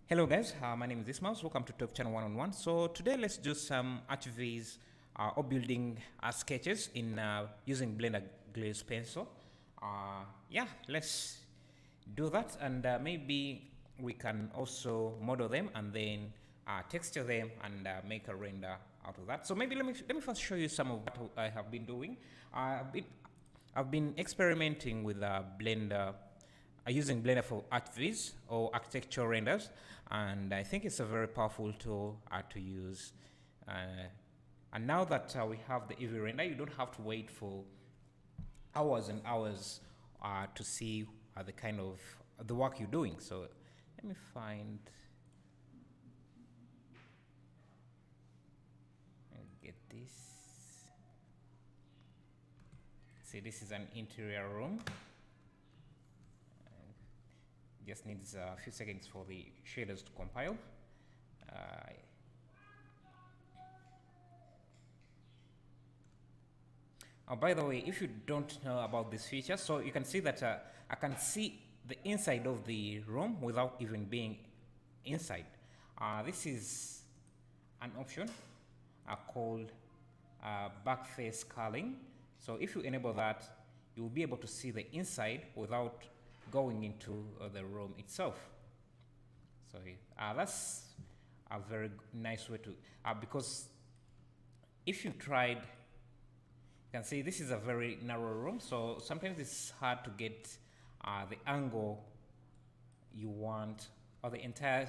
Hello guys, my name is Ismail. Welcome to Top Channel One-on-One. So today let's do some archviz or building sketches in using Blender Glaze Pencil. Yeah, let's do that, and maybe we can also model them and then texture them and make a render out of that. So maybe let me first show you some of what I have been doing. I've been experimenting with Blender, using Blender for archviz or architecture renders, and I think it's a very powerful tool to use. And now that we have the easy render, you don't have to wait for hours and hours to see the kind of the work you're doing. So let me find. Get this. See, this is an interior room. Just needs a few seconds for the shaders to compile. Oh, by the way, if you don't know about this feature, so you can see that I can see the inside of the room without even being inside. This is an option called back face culling. So if you enable that, you will be able to see the inside without going into the room itself. So that's a very nice way to, because if you tried, you can see this is a very narrow room, so sometimes it's hard to get the angle you want, or the entire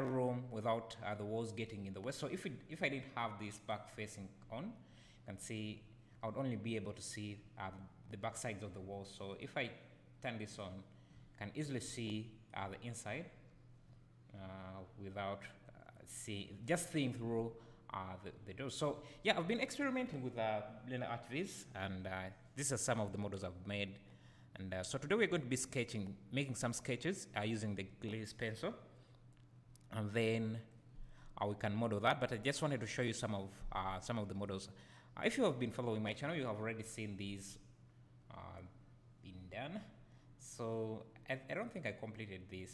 room without the walls getting in the way. So if I didn't have this back facing on, you can see I would only be able to see the back sides of the wall. So if I turn this on, I can easily see the inside without just seeing through the door. So yeah, I've been experimenting with Blender archviz, and these are some of the models I've made. And so today we're going to be making some sketches using the glaze pencil, and then we can model that. But I just wanted to show you some of the models. If you have been following my channel, you have already seen these being done. So I don't think I completed this.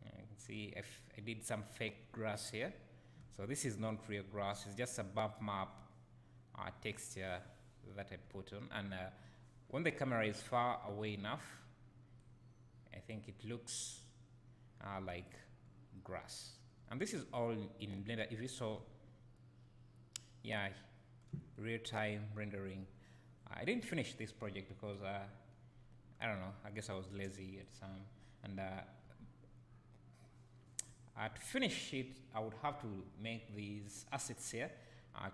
You can see if I did some fake grass here. So this is not real grass, it's just a bump map texture that I put on. And when the camera is far away enough, I think it looks like grass. And this is all in Blender EV. So yeah, real-time rendering. I didn't finish this project because I don't know, I guess I was lazy at some, and to finish it I would have to make these assets here,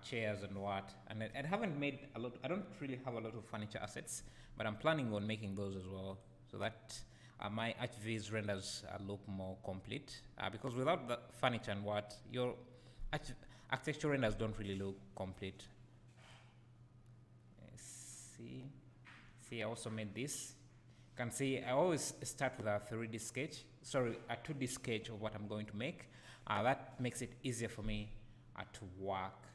chairs and what, and I haven't made a lot. I don't really have a lot of furniture assets, but I'm planning on making those as well, so that my archviz renders look more complete, because without the furniture and what, your architecture renders don't really look complete. See, I also made this. You can see I always start with a 3D sketch, sorry, a 2D sketch of what I'm going to make. That makes it easier for me to work.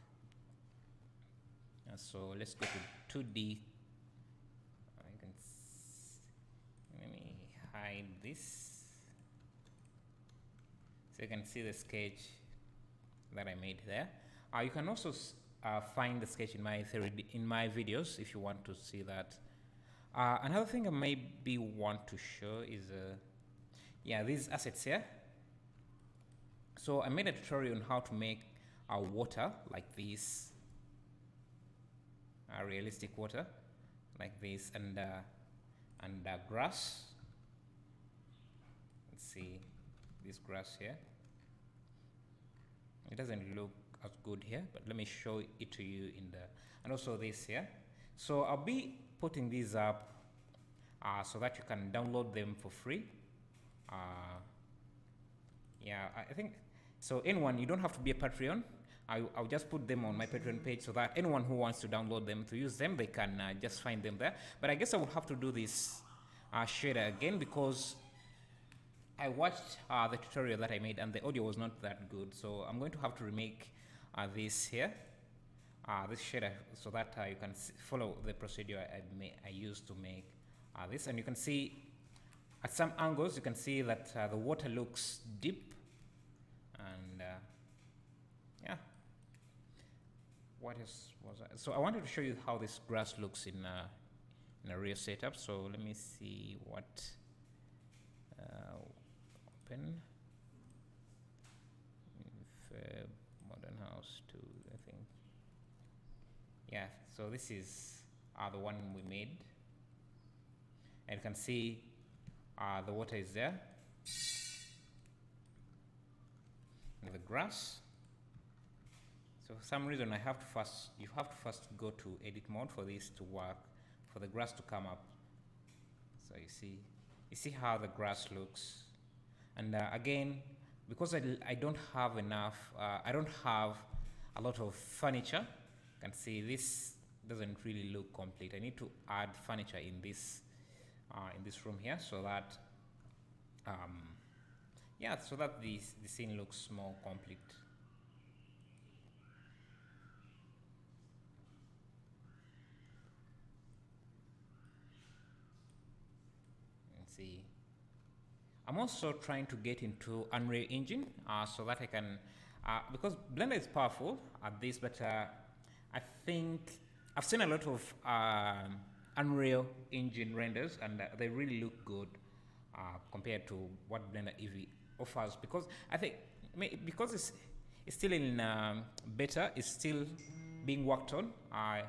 So let's go to 2D. Let me hide this so you can see the sketch that I made there. You can also find the sketch in my videos if you want to see that. Another thing I maybe want to show is yeah, these assets here. So I made a tutorial on how to make water like this, realistic water like this, and grass. Let's see this grass here. It doesn't look as good here, but let me show it to you and also this here. So I'll be putting these up so that you can download them for free. Yeah, I think so. Anyone, you don't have to be a Patreon. I'll just put them on my Patreon page so that anyone who wants to download them to use them, they can just find them there. But I guess I will have to do this shader again because I watched the tutorial that I made and the audio was not that good. So I'm going to have to remake this here. this shader so that you can follow the procedure I used to make this, and you can see at some angles you can see that the water looks deep, and yeah, what else was I? So I wanted to show you how this grass looks in a real setup. So let me see what open if, modern house 2, I think. Yeah, so this is the one we made, and you can see the water is there and the grass. So for some reason you have to first go to edit mode for this to work, for the grass to come up. So you see how the grass looks, and again, because I don't have enough, I don't have a lot of furniture. You can see this doesn't really look complete. I need to add furniture in this room here, so that yeah, so that the scene looks more complete. See, I'm also trying to get into Unreal Engine so that I can, because Blender is powerful at this, but I think I've seen a lot of Unreal Engine renders, and they really look good compared to what Blender EV offers. Because I think because it's still in beta, it's still being worked on. I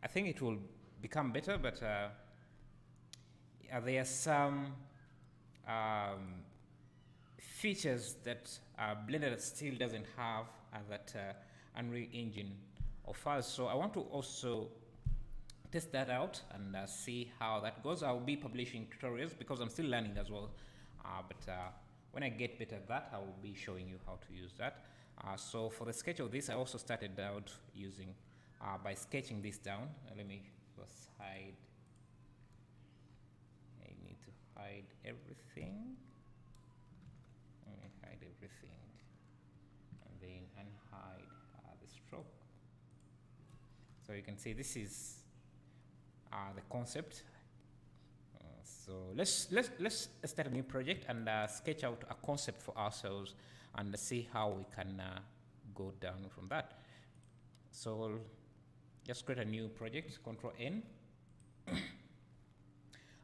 think it will become better, but there are some features that Blender still doesn't have that Unreal Engine offers. So I want to also test that out and see how that goes. I'll be publishing tutorials because I'm still learning as well. But when I get better at that, I will be showing you how to use that. So for the sketch of this, I also started out using by sketching this down. Let me just hide. I need to hide everything. Let me hide everything, and then unhide the stroke. So you can see this is the concept. So let's start a new project and sketch out a concept for ourselves and see how we can go down from that. So just create a new project, Control N.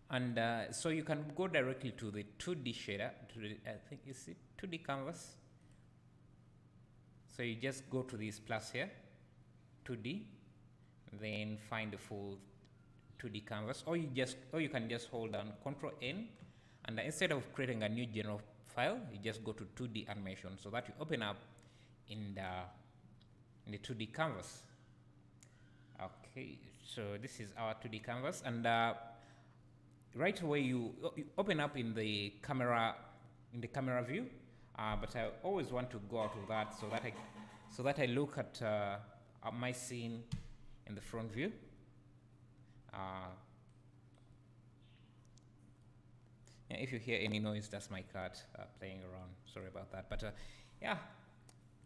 And so you can go directly to the 2D shader, I think is it 2D canvas. So you just go to this plus here, 2D, then find the full 2D canvas, or you can just hold down Control N, and instead of creating a new general file, you just go to 2D animation, so that you open up in the 2D canvas. Okay, so this is our 2D canvas, and right away you open up in the camera view, but I always want to go out of that so that I look at my scene in the front view. Yeah, if you hear any noise, that's my cat playing around. Sorry about that. But yeah,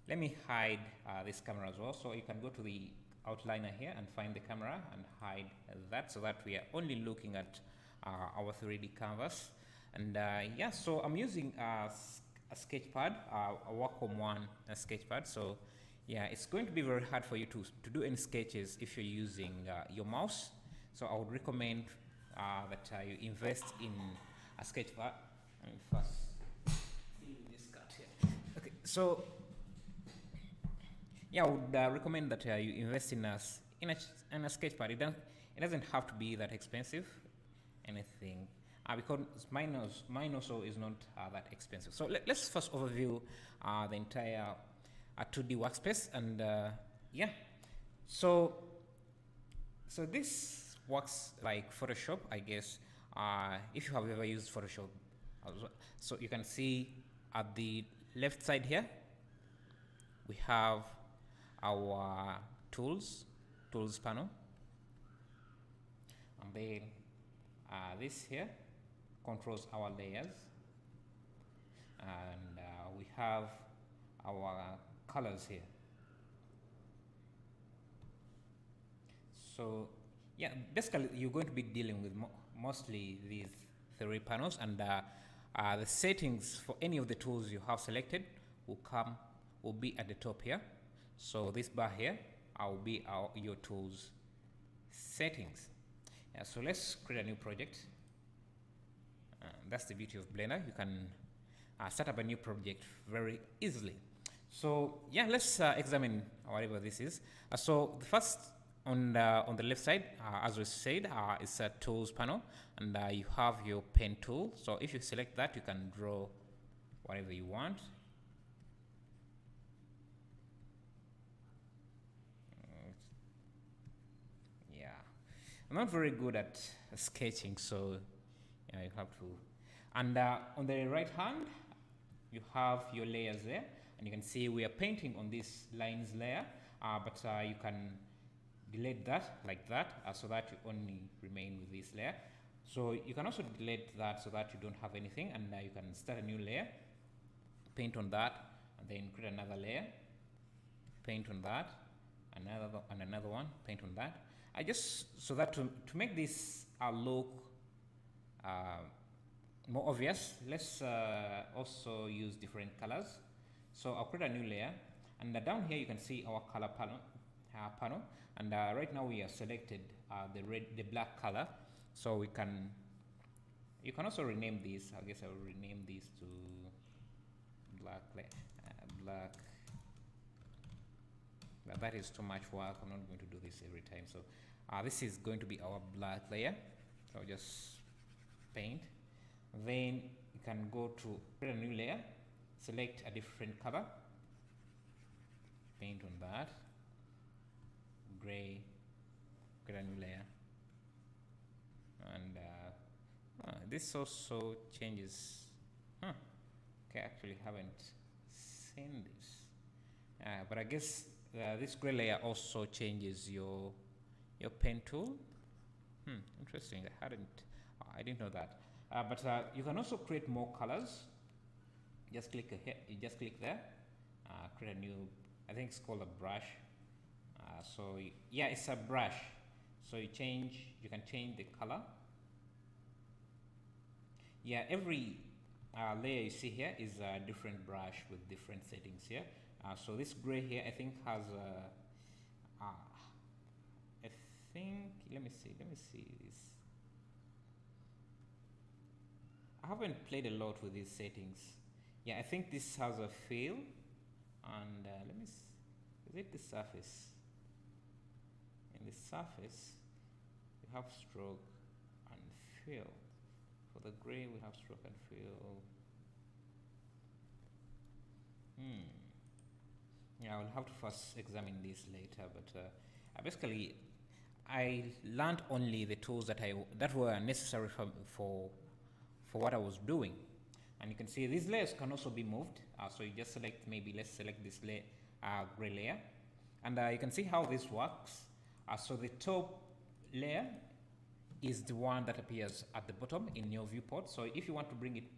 let me hide this camera as well. So you can go to the outliner here and find the camera and hide that, so that we are only looking at our 3D canvas. And yeah, so I'm using a sketch pad, a Wacom One sketch pad. So yeah, it's going to be very hard for you to do any sketches if you're using your mouse. So I would recommend that you invest in a sketch pad. Let me first fill this cut here. Okay, so yeah, I would recommend that you invest in a sketch pad. It doesn't have to be that expensive, anything, because mine also is not that expensive. So let's first overview the entire 2D workspace, and yeah, so this works like Photoshop, I guess, if you have ever used Photoshop. So you can see at the left side here we have our tools panel, and then this here controls our layers, and we have our colors here. So yeah, basically you're going to be dealing with mostly these three panels, and the settings for any of the tools you have selected will be at the top here. So this bar here will be your tools settings. Yeah, so let's create a new project. That's the beauty of Blender. You can start up a new project very easily. So yeah, let's examine whatever this is. So the first on the left side, as we said, is a tools panel, and you have your pen tool. So if you select that, you can draw whatever you want. Yeah, I'm not very good at sketching, so yeah, you have to. And on the right hand, you have your layers there, and you can see we are painting on this lines layer, but you can delete that like that, so that you only remain with this layer. So you can also delete that so that you don't have anything, and you can start a new layer, paint on that, and then create another layer, paint on that, another one, paint on that. I just so that to make this look more obvious, let's also use different colors. So I'll create a new layer, and down here you can see our color panel, and right now we have selected the black color. So you can also rename these. I guess I will rename these to black. That is too much work. I'm not going to do this every time. So this is going to be our black layer. So just paint. Then you can go to create a new layer, select a different color, paint on that, gray, create a new layer, and this also changes. Okay, actually haven't seen this, but I guess this gray layer also changes your pen tool. Interesting. I didn't know that. But you can also create more colors. Just click here. You just click there. Create a new. I think it's called a brush. So yeah, it's a brush. So you can change the color. Yeah, every layer you see here is a different brush with different settings here. So this gray here, I think has I think, let me see this. I haven't played a lot with these settings. Yeah, I think this has a fill, and let me see. Is it the surface? In the surface, we have stroke and fill. For the gray, we have stroke and fill. Yeah, I will have to first examine this later, but basically, I learned only the tools that were necessary for what I was doing. And you can see these layers can also be moved. So you just select, let's select this gray layer, and you can see how this works. So the top layer is the one that appears at the bottom in your viewport. So if you want to bring it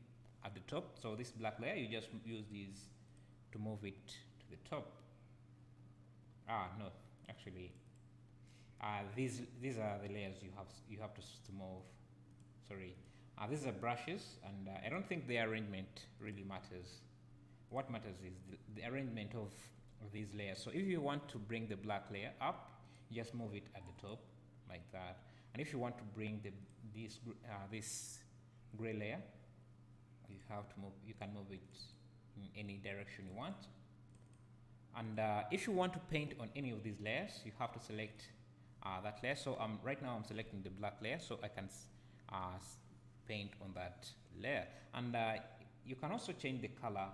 at the top, so this black layer, you just use these to move it to the top. No, actually, these are the layers you have to move. Sorry, these are brushes, and I don't think the arrangement really matters. What matters is the arrangement of these layers. So if you want to bring the black layer up, you just move it at the top like that. And if you want to bring this gray layer, you can move it in any direction you want. And if you want to paint on any of these layers, you have to select that layer. So right now I'm selecting the black layer, so I can paint on that layer. And you can also change the color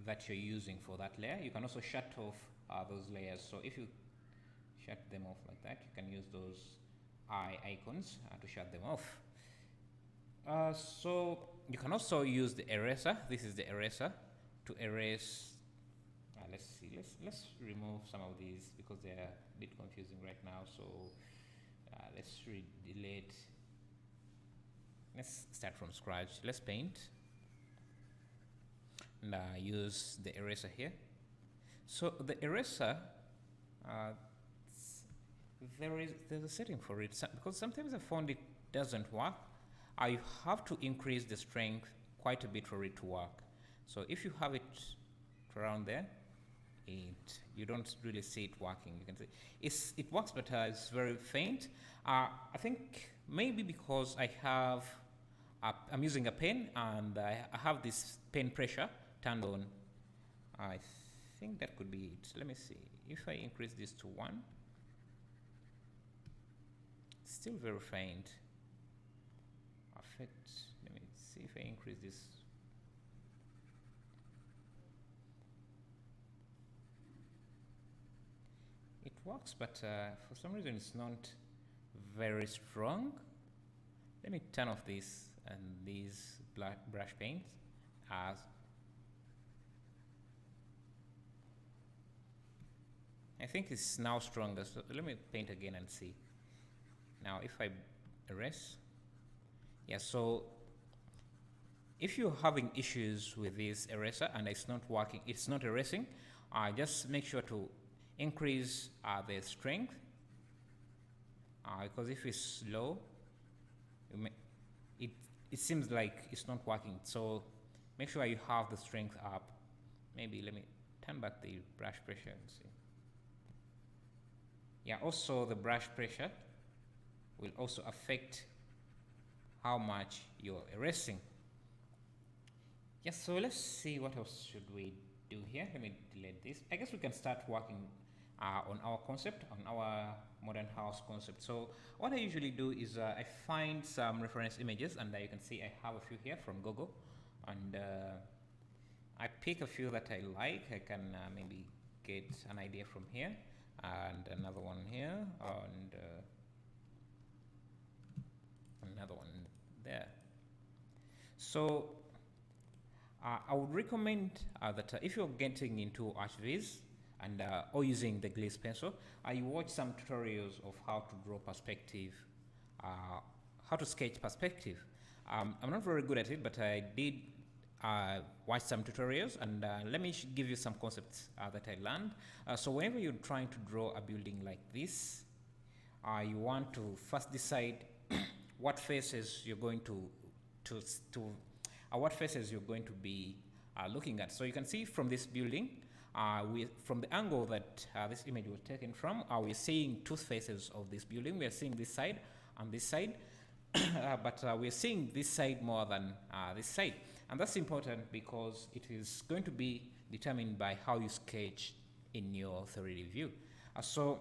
that you're using for that layer. You can also shut off those layers. So if you shut them off like that, you can use those eye icons to shut them off. So you can also use the eraser. This is the eraser to erase. Let's remove some of these because they're a bit confusing right now. So let's delete. Let's start from scratch. Let's paint and use the eraser here. So the eraser, there's a setting for it, because sometimes I found it doesn't work. I have to increase the strength quite a bit for it to work. So if you have it around there, you don't really see it working. You can see it works, but it's very faint. I think maybe because I'm using a pen and I have this pen pressure turned on. I think that could be it. Let me see. If I increase this to 1, still very faint. Let me see if I increase this. It works, but for some reason it's not very strong. Let me turn off this and these brush paints. I think it's now stronger, so let me paint again and see. Now if I erase, yeah, so if you're having issues with this eraser and it's not working, it's not erasing, just make sure to increase the strength, because if it's low, it seems like it's not working. So make sure you have the strength up. Maybe let me turn back the brush pressure and see. Yeah, also the brush pressure will also affect how much you're erasing. Yes, so let's see what else should we do here. Let me delete this. I guess we can start working on our concept, on our modern house concept. So what I usually do is I find some reference images, and you can see I have a few here from Google, and I pick a few that I like. I can maybe get an idea from here, and another one here, and another one there. So I would recommend that if you're getting into archviz and or using the glaze pencil, you watch some tutorials of how to draw perspective, how to sketch perspective. I'm not very good at it, but I did watch some tutorials, and let me give you some concepts that I learned. So whenever you're trying to draw a building like this, you want to first decide what faces you're going to be looking at. So you can see from this building, from the angle that this image was taken from, we're seeing two faces of this building. We are seeing this side and this side, but we're seeing this side more than this side. And that's important because it is going to be determined by how you sketch in your 3D view. So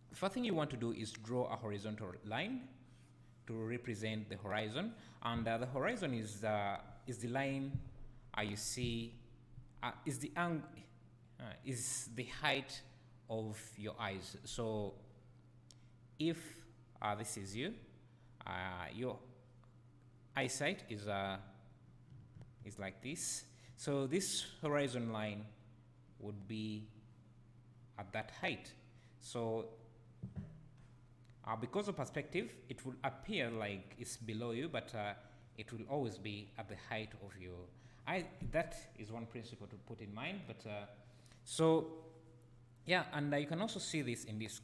the first thing you want to do is draw a horizontal line to represent the horizon, and the horizon is the line you see is the angle, is the height of your eyes. So if this is you, your eyesight is like this. So this horizon line would be at that height. So because of perspective, it will appear like it's below you, but it will always be at the height of your eye. That is one principle to put in mind. But so yeah, and you can also see this in this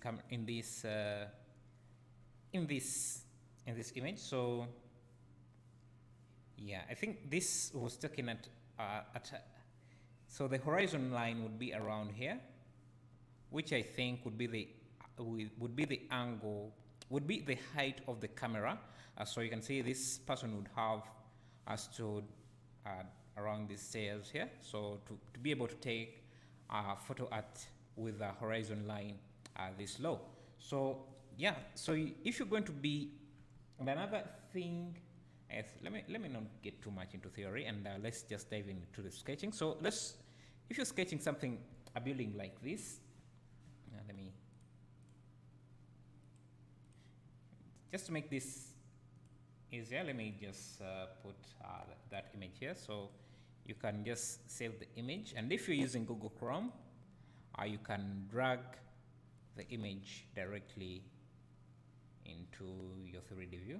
image. So yeah, I think this was taken at so the horizon line would be around here, which I think would be the angle, would be the height of the camera. So you can see this person would have stood around these stairs here. So to be able to take a photo with a horizon line this low. So yeah, so if you're going to be, and another thing, let me not get too much into theory, and let's just dive into the sketching. So if you're sketching something, a building like this, let me, just to make this easier, let me just put that image here. So you can just save the image, and if you're using Google Chrome, you can drag the image directly into your 3D view.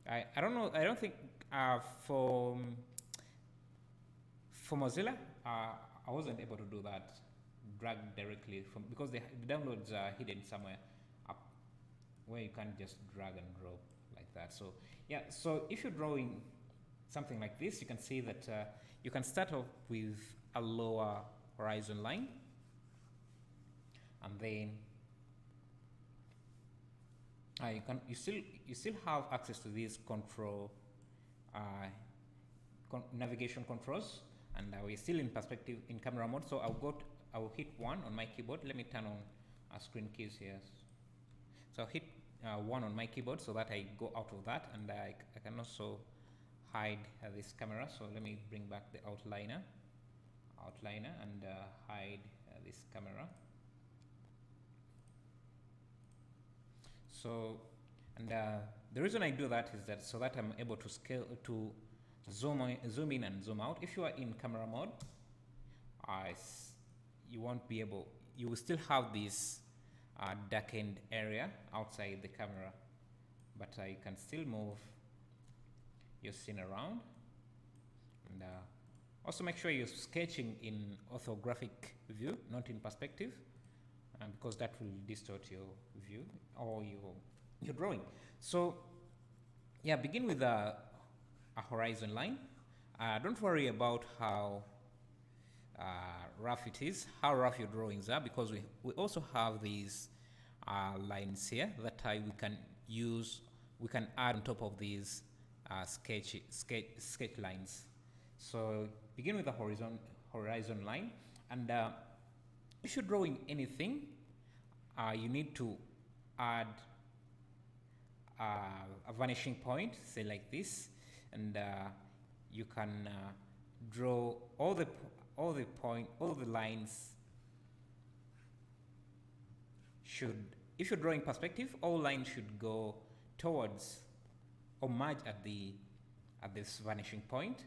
I don't know, I don't think for Mozilla, I wasn't able to do that, drag directly from, because the downloads are hidden somewhere up where you can't just drag and drop like that. So yeah, so if you're drawing something like this, you can see that you can start off with a lower horizon line, and then you still have access to these control navigation controls, and we're still in perspective in camera mode. So I'll hit 1 on my keyboard. Let me turn on screen keys here. So I'll hit 1 on my keyboard so that I go out of that, and I can also hide this camera. So let me bring back the outliner and hide this camera. So, and the reason I do that is that so that I'm able to scale, to zoom in and zoom out. If you are in camera mode, you won't be able, you will still have this darkened area outside the camera, but you can still move your scene around. And also make sure you're sketching in orthographic view, not in perspective, because that will distort your view or your drawing. So yeah, begin with a horizon line. Don't worry about how rough it is, how rough your drawings are, because we also have these lines here that we can use, we can add on top of these sketch lines. So begin with the horizon line, and if you're drawing anything, you need to add a vanishing point, say like this, and you can draw all the lines should, if you're drawing perspective, all lines should go towards or merge at this vanishing point.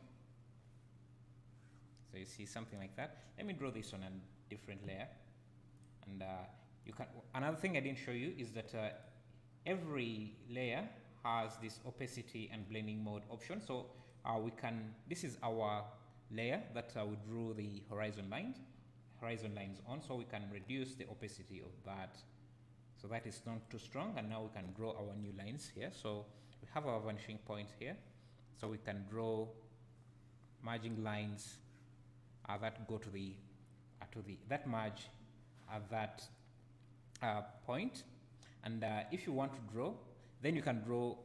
So you see something like that. Let me draw this on a different layer, and you can. Another thing I didn't show you is that every layer has this opacity and blending mode option. So we can. This is our layer that we drew the horizon lines on. So we can reduce the opacity of that, so that is not too strong. And now we can draw our new lines here. So we have our vanishing point here. So we can draw merging lines that go to that merge at that point. And if you want to draw, then you can draw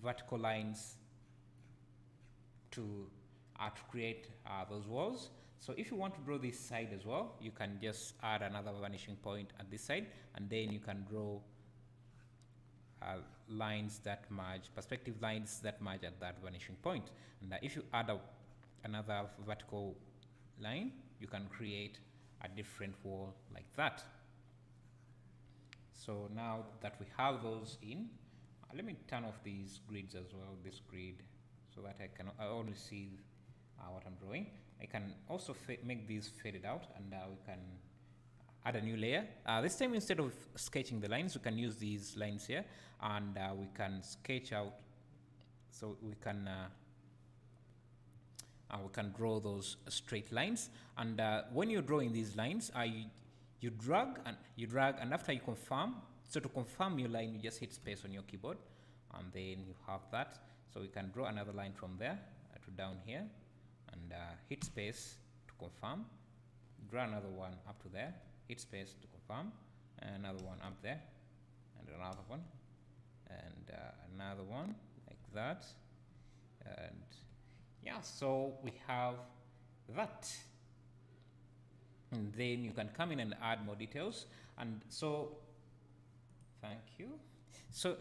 vertical lines to create those walls. So if you want to draw this side as well, you can just add another vanishing point at this side, and then you can draw lines that merge, perspective lines that merge at that vanishing point. And if you add another vertical line, you can create a different wall like that. So now that we have those in, let me turn off these grids as well, this grid, so that I only see what I'm drawing. I can also make these faded out, and we can add a new layer. This time, instead of sketching the lines, we can use these lines here, and we can sketch out, so we can draw those straight lines. And when you're drawing these lines, you drag, and after you confirm, so to confirm your line, you just hit space on your keyboard, and then you have that. So we can draw another line from there to down here, and hit space to confirm, draw another one up to there, hit space to confirm, and another one up there, and another one, and another one like that. And yeah, so we have that. And then you can come in and add more details. And so, thank you. So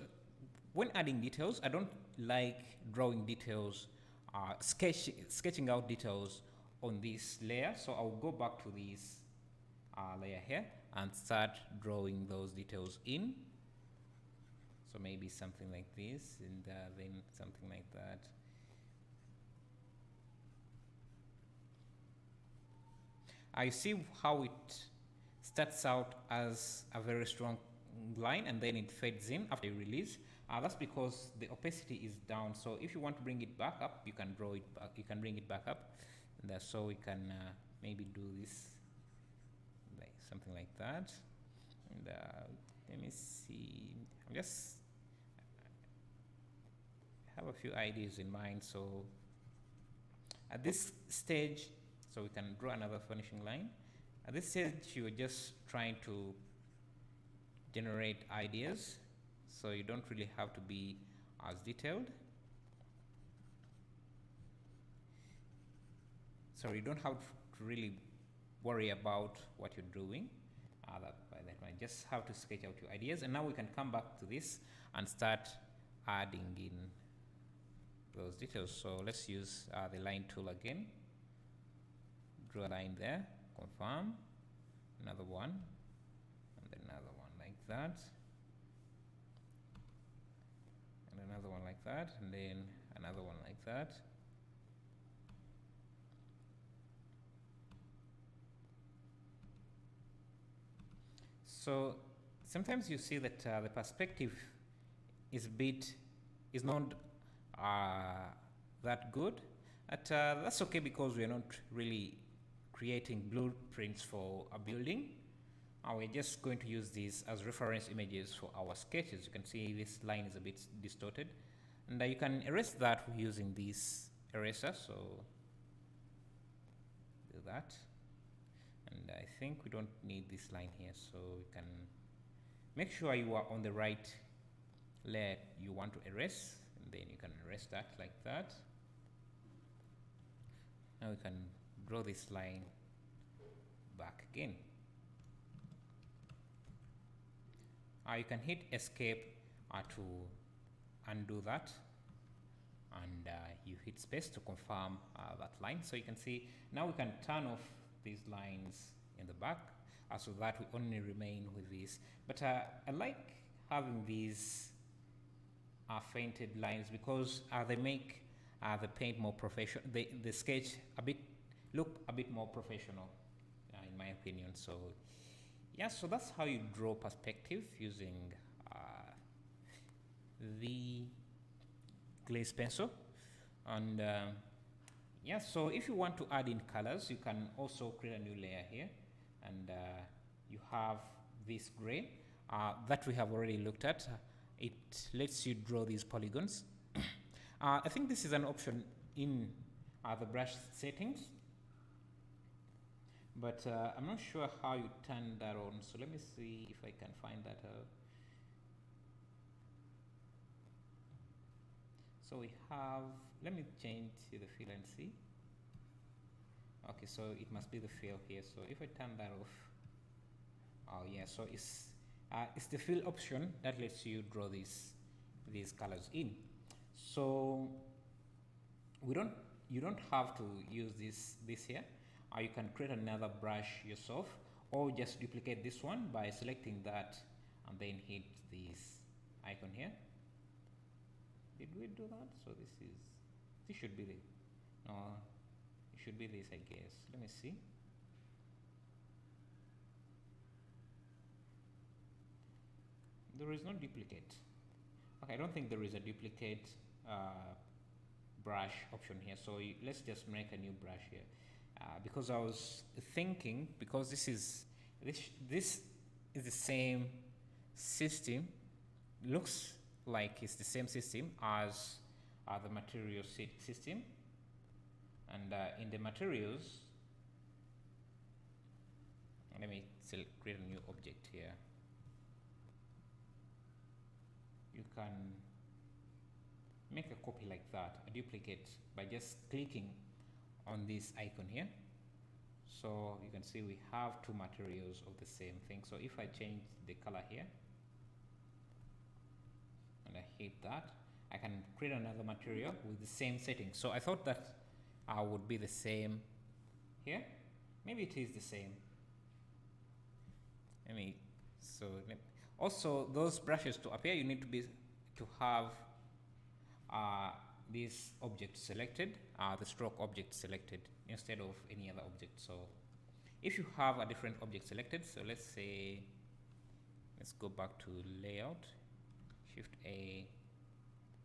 when adding details, I don't like drawing details, sketching out details on this layer. So I'll go back to this layer here and start drawing those details in. So maybe something like this, and then something like that. I see how it starts out as a very strong line, and then it fades in after you release. That's because the opacity is down. So if you want to bring it back up, you can draw it back. You can bring it back up, and so we can maybe do this like something like that. And let me see, I'm just have a few ideas in mind. So at this stage, so we can draw another finishing line. At this stage, you're just trying to generate ideas, so you don't really have to be as detailed. So you don't have to really worry about what you're doing. By that point, just have to sketch out your ideas, and now we can come back to this and start adding in those details. So let's use the line tool again. Draw a line there, confirm, another one, and then another one like that, and another one like that, and then another one like that. So sometimes you see that the perspective is not that good. But that's okay, because we're not really creating blueprints for a building. We're just going to use these as reference images for our sketches. You can see this line is a bit distorted, and you can erase that using this eraser. So do that. And I think we don't need this line here, so we can make sure you are on the right layer you want to erase, and then you can erase that like that. Now we can draw this line back again. You can hit escape to undo that, and you hit space to confirm that line. So you can see now we can turn off these lines in the back, so that we only remain with these. But I like having these fainted lines, because they make the paint more professional, the sketch look a bit more professional, in my opinion. So yeah, so that's how you draw perspective using the glaze pencil. And yeah, so if you want to add in colors, you can also create a new layer here, and you have this gray that we have already looked at. It lets you draw these polygons. I think this is an option in the brush settings, but I'm not sure how you turn that on. So let me see if I can find that out. So we have, let me change to the fill and see. Okay, so it must be the fill here. So if I turn that off, oh yeah, so it's the fill option that lets you draw these colors in. So you don't have to use this here. You can create another brush yourself, or just duplicate this one by selecting that and then hit this icon here. Did we do that? So this should be the, no, it should be this, I guess. Let me see. There is no duplicate. Okay, I don't think there is a duplicate brush option here. So let's just make a new brush here. Because I was thinking, because this is the same system, looks like it's the same system as the material system, and in the materials, let me create a new object here. You can make a copy like that, a duplicate, by just clicking on this icon here. So you can see we have two materials of the same thing. So if I change the color here and I hit that, I can create another material with the same settings. So I thought that would be the same here. Maybe it is the same. Also, those brushes to appear, you need to have this object selected, the stroke object selected instead of any other object. So if you have a different object selected, so let's say, let's go back to layout, Shift A.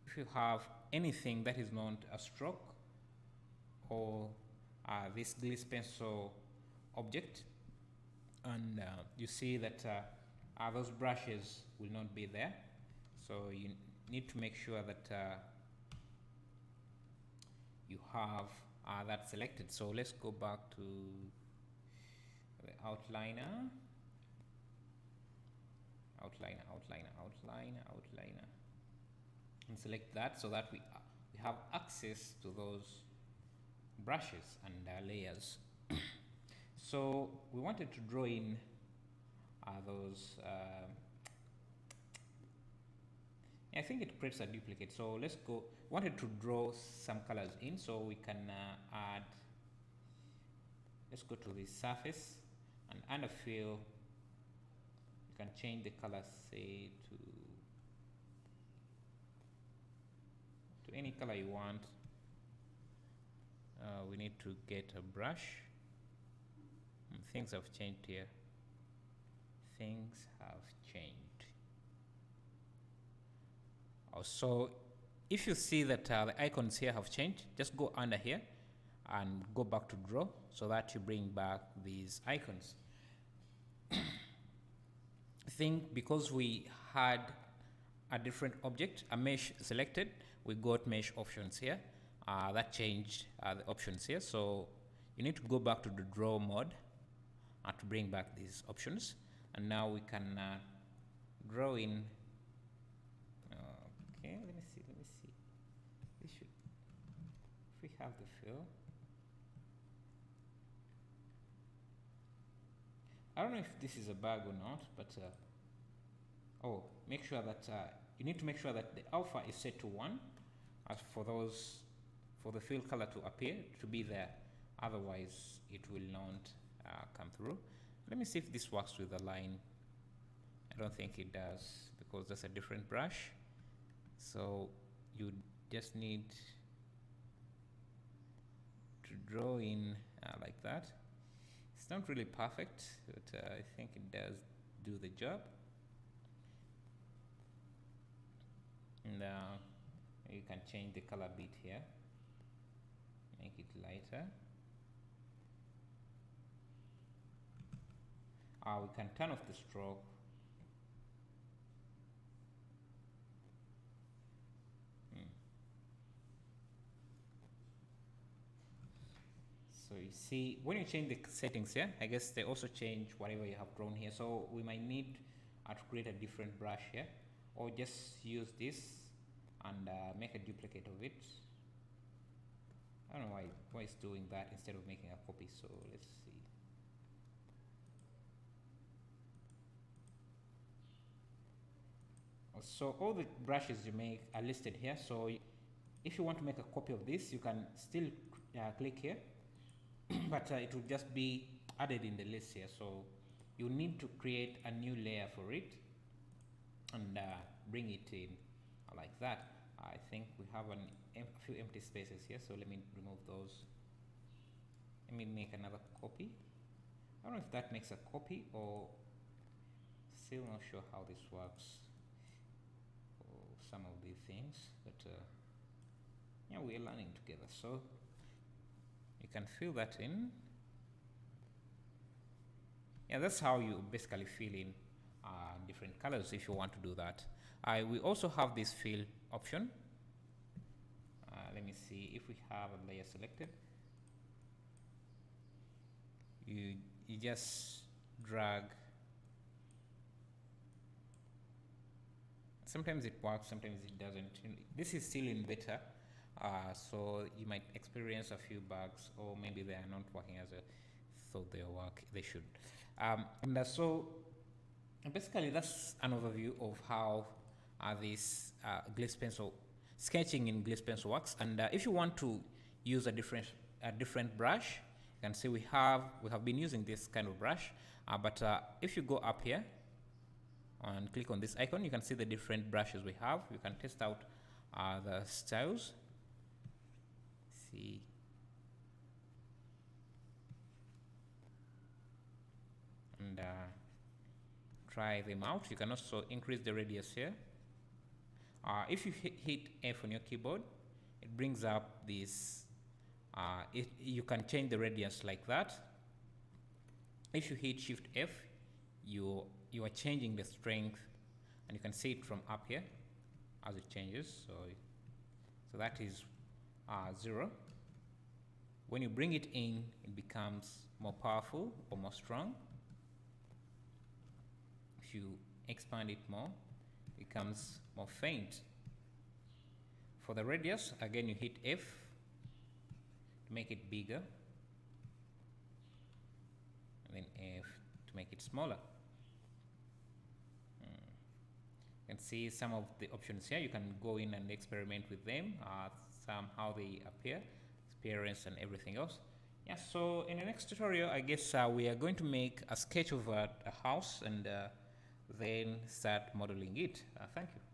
If you have anything that is not a stroke or this glaze pencil object, and you see that those brushes will not be there, so you need to make sure that you have that selected. So let's go back to the outliner, and select that so that we have access to those brushes and layers. So we wanted to draw in those I think it creates a duplicate, so let's go. Wanted to draw some colors in, so we can add, let's go to the surface, and under fill you can change the color, say to any color you want. We need to get a brush. Things have changed here. Things have changed. So if you see that the icons here have changed, just go under here and go back to draw so that you bring back these icons. I think because we had a different object, a mesh selected, we got mesh options here. That changed the options here. So you need to go back to the draw mode to bring back these options. And now we can draw in. Okay, let me see. This should, if we have the fill. I don't know if this is a bug or not, but make sure that you need to make sure that the alpha is set to 1 as for the fill color to appear, to be there. Otherwise, it will not come through. Let me see if this works with the line. I don't think it does because that's a different brush. So you just need to draw in like that. It's not really perfect, but I think it does do the job. And you can change the color bit here, make it lighter. We can turn off the stroke. So you see, when you change the settings here, I guess they also change whatever you have drawn here. So we might need to create a different brush here, or just use this and make a duplicate of it. I don't know why it's doing that instead of making a copy. So let's see. So all the brushes you make are listed here. So if you want to make a copy of this, you can still click here, but it will just be added in the list here. So you need to create a new layer for it and bring it in like that. I think we have a few empty spaces here, so let me remove those. Let me make another copy. I don't know if that makes a copy, or still not sure how this works. Some of these things, but yeah, we are learning together. So you can fill that in. Yeah, that's how you basically fill in different colors if you want to do that. We also have this fill option. Let me see if we have a layer selected. You just drag. Sometimes it works, sometimes it doesn't. This is still in beta, so you might experience a few bugs, or maybe they are not working as I thought they should. And so basically that's an overview of how this Gliss Pencil, sketching in Gliss Pencil works. And if you want to use a different brush, you can see we have been using this kind of brush, but if you go up here and click on this icon, you can see the different brushes we have. You can test out the styles. See, and try them out. You can also increase the radius here. If you hit F on your keyboard, it brings up this. You can change the radius like that. If you hit Shift F, you are changing the strength, and you can see it from up here as it changes. So that is 0. When you bring it in, it becomes more powerful or more strong. If you expand it more, it becomes more faint. For the radius, again you hit F to make it bigger, and then F to make it smaller. You can see some of the options here. You can go in and experiment with them, how they appear, appearance and everything else. Yeah, so in the next tutorial, I guess we are going to make a sketch of a house and then start modeling it. Thank you.